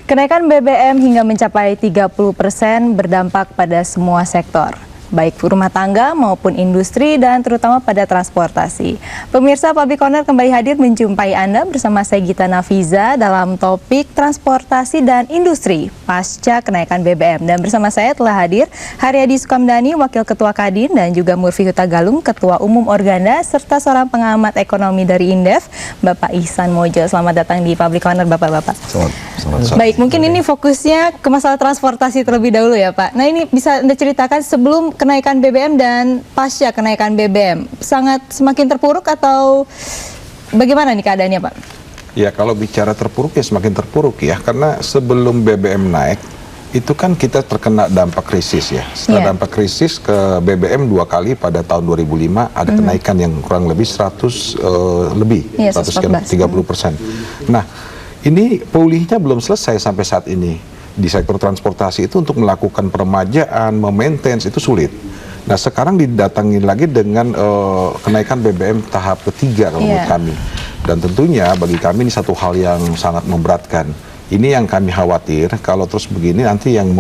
Kenaikan BBM hingga mencapai 30% berdampak pada semua sektor, baik rumah tangga maupun industri dan terutama pada transportasi. Pemirsa, Public Corner kembali hadir menjumpai Anda bersama saya Gita Nafiza dalam topik transportasi dan industri pasca kenaikan BBM. Dan bersama saya telah hadir Haryadi Sukamdhani, Wakil Ketua Kadin, dan juga Murfi Hutagalung, Ketua Umum Organda, serta seorang pengamat ekonomi dari Indef, Bapak Ihsan Mojo. Selamat datang di Public Corner, Bapak-Bapak. Selamat. Baik, mungkin ini fokusnya ke masalah transportasi terlebih dahulu ya Pak. Nah, ini bisa Anda ceritakan sebelum kenaikan BBM dan pasca kenaikan BBM, semakin terpuruk atau bagaimana nih keadaannya Pak? Ya, kalau bicara terpuruk ya semakin terpuruk ya, karena sebelum BBM naik itu kan kita terkena dampak krisis ya. Setelah dampak krisis ke BBM 2 kali pada tahun 2005 ada kenaikan yang kurang lebih 100 lebih, 130%. Nah, ini pulihnya belum selesai sampai saat ini. Di sektor transportasi itu untuk melakukan peremajaan, memaintain itu sulit. Nah, sekarang didatangin lagi dengan kenaikan BBM tahap ketiga kalau menurut kami. Dan tentunya bagi kami ini satu hal yang sangat memberatkan. Ini yang kami khawatir, kalau terus begini nanti yang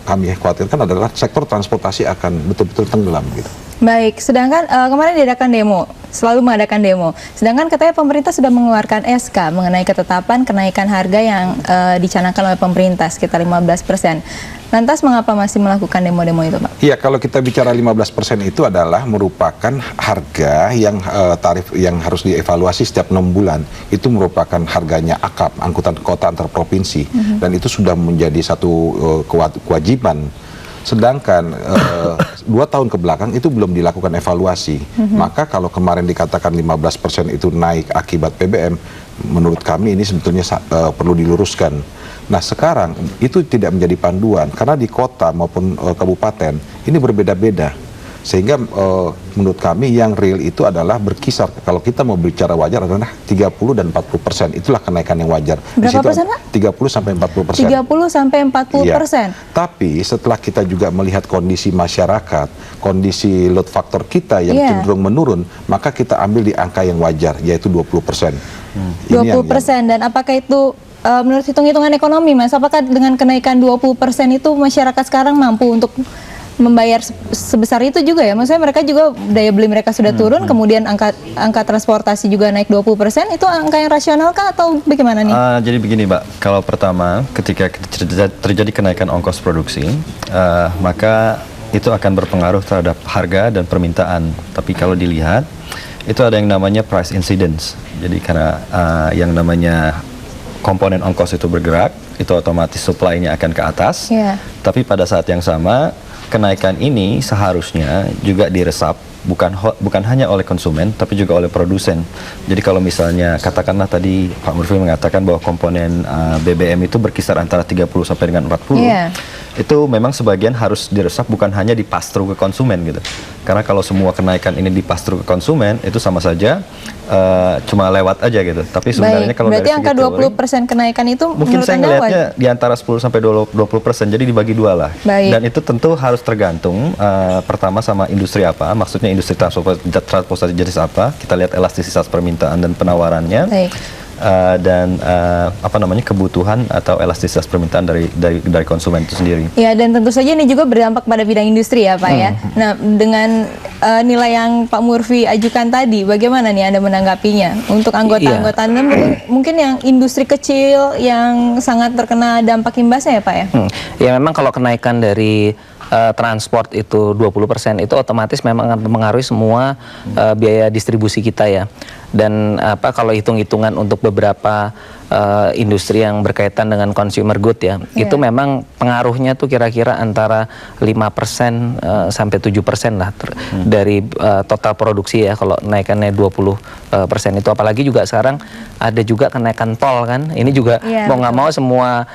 kami khawatirkan adalah sektor transportasi akan betul-betul tenggelam gitu. Baik, sedangkan kemarin diadakan demo, selalu mengadakan demo. Sedangkan katanya pemerintah sudah mengeluarkan SK mengenai ketetapan kenaikan harga yang dicanangkan oleh pemerintah sekitar 15%. Lantas mengapa masih melakukan demo-demo itu, Pak? Iya, kalau kita bicara 15% itu adalah merupakan harga yang tarif yang harus dievaluasi setiap 6 bulan. Itu merupakan harganya AKAP, angkutan kota antar provinsi, dan itu sudah menjadi satu kewajiban. Sedangkan 2 tahun ke belakang itu belum dilakukan evaluasi. Maka kalau kemarin dikatakan 15% itu naik akibat BBM, menurut kami ini sebetulnya perlu diluruskan. Nah, sekarang itu tidak menjadi panduan karena di kota maupun kabupaten ini berbeda-beda. Sehingga menurut kami yang real itu adalah berkisar, kalau kita mau bicara wajar adalah 30 dan 40%. Itulah kenaikan yang wajar. Berapa persen, Pak? 30 sampai 40%. 30 sampai 40%. Ya. Tapi setelah kita juga melihat kondisi masyarakat, kondisi load factor kita yang cenderung menurun, maka kita ambil di angka yang wajar, yaitu 20%. 20%, dan apakah itu menurut hitung-hitungan ekonomi, Mas, apakah dengan kenaikan 20% itu masyarakat sekarang mampu untuk membayar sebesar itu juga ya? Maksudnya mereka juga daya beli mereka sudah turun, kemudian angka transportasi juga naik 20%, itu angka yang rasional kah atau bagaimana nih? Jadi begini, Mbak, kalau pertama ketika terjadi kenaikan ongkos produksi, maka itu akan berpengaruh terhadap harga dan permintaan. Tapi kalau dilihat, itu ada yang namanya price incidence. Jadi karena yang namanya komponen ongkos itu bergerak, itu otomatis supply-nya akan ke atas. Tapi pada saat yang sama, kenaikan ini seharusnya juga diresap bukan hanya oleh konsumen tapi juga oleh produsen. Jadi kalau misalnya katakanlah tadi Pak Murfi mengatakan bahwa komponen BBM itu berkisar antara 30 sampai dengan 40, itu memang sebagian harus diresap, bukan hanya di pass through ke konsumen gitu. Karena kalau semua kenaikan ini di pass through ke konsumen, itu sama saja cuma lewat aja gitu. Tapi sebenarnya kalau berarti dari angka 20% kenaikan itu mungkin saya ngelihatnya di antara 10 sampai 20%, jadi dibagi 2 lah. Dan itu tentu harus tergantung pertama sama industri apa, maksudnya industri transportasi jenis apa. Kita lihat elastisitas permintaan dan penawarannya. Dan apa namanya, kebutuhan atau elastisitas permintaan dari konsumen itu sendiri. Ya, dan tentu saja ini juga berdampak pada bidang industri ya Pak ya. Nah, dengan nilai yang Pak Murfi ajukan tadi, bagaimana nih Anda menanggapinya untuk anggota-anggota Anda, mungkin yang industri kecil yang sangat terkena dampak imbasnya ya Pak ya? Ya, memang kalau kenaikan dari transport itu 20% itu otomatis memang akan mempengaruhi semua biaya distribusi kita ya. Dan kalau hitung-hitungan untuk beberapa industri yang berkaitan dengan consumer good ya, itu memang pengaruhnya tuh kira-kira antara 5% sampai 7% lah dari total produksi ya, kalau naikannya 20% itu. Apalagi juga sekarang ada juga kenaikan tol kan, ini juga mau nggak mau semua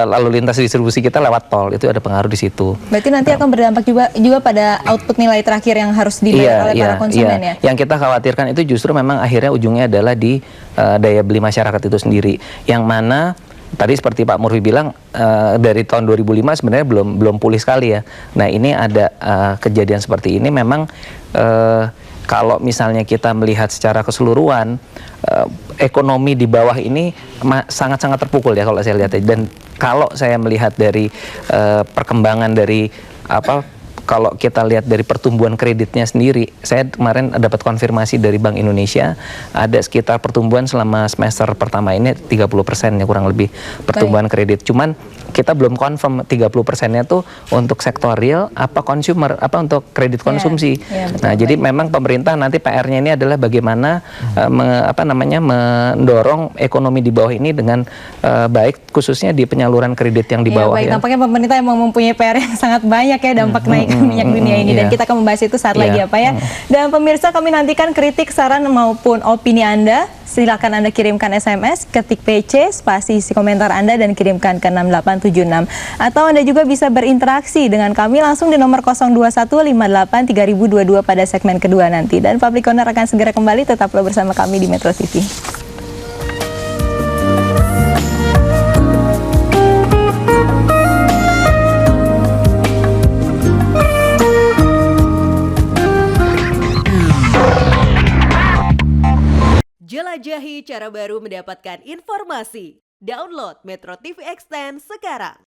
lalu lintas distribusi kita lewat tol, itu ada pengaruh di situ. Berarti nanti akan berdampak juga pada output nilai terakhir yang harus dibayar oleh para konsumen ya? Yang kita khawatirkan itu justru memang akhirnya ujungnya adalah di daya beli masyarakat itu sendiri, yang mana tadi seperti Pak Murfi bilang dari tahun 2005 sebenarnya belum pulih sekali ya. Nah, ini ada kejadian seperti ini memang kalau misalnya kita melihat secara keseluruhan, ekonomi di bawah ini sangat-sangat terpukul ya kalau saya lihat. Dan kalau saya melihat dari perkembangan dari kalau kita lihat dari pertumbuhan kreditnya sendiri, saya kemarin dapat konfirmasi dari Bank Indonesia, ada sekitar pertumbuhan selama semester pertama ini 30% ya kurang lebih pertumbuhan kredit. Cuman kita belum confirm 30%-nya tuh untuk sektor real, apa consumer, apa untuk kredit konsumsi. Nah, jadi memang pemerintah nanti PR-nya ini adalah bagaimana mendorong ekonomi di bawah ini dengan baik, khususnya di penyaluran kredit yang di bawah. Baik, nampaknya pemerintah emang mempunyai PR yang sangat banyak ya dampak naiknya minyak dunia ini, dan kita akan membahas itu saat lagi ya Pak ya. Dan pemirsa, kami nantikan kritik, saran maupun opini Anda. Silakan Anda kirimkan SMS, ketik PC, spasi isi komentar Anda dan kirimkan ke 6876. Atau Anda juga bisa berinteraksi dengan kami langsung di nomor 021583022 pada segmen kedua nanti. Dan Public Corner akan segera kembali, tetaplah bersama kami di Metro TV. Jelajahi cara baru mendapatkan informasi. Download Metro TV Extend sekarang.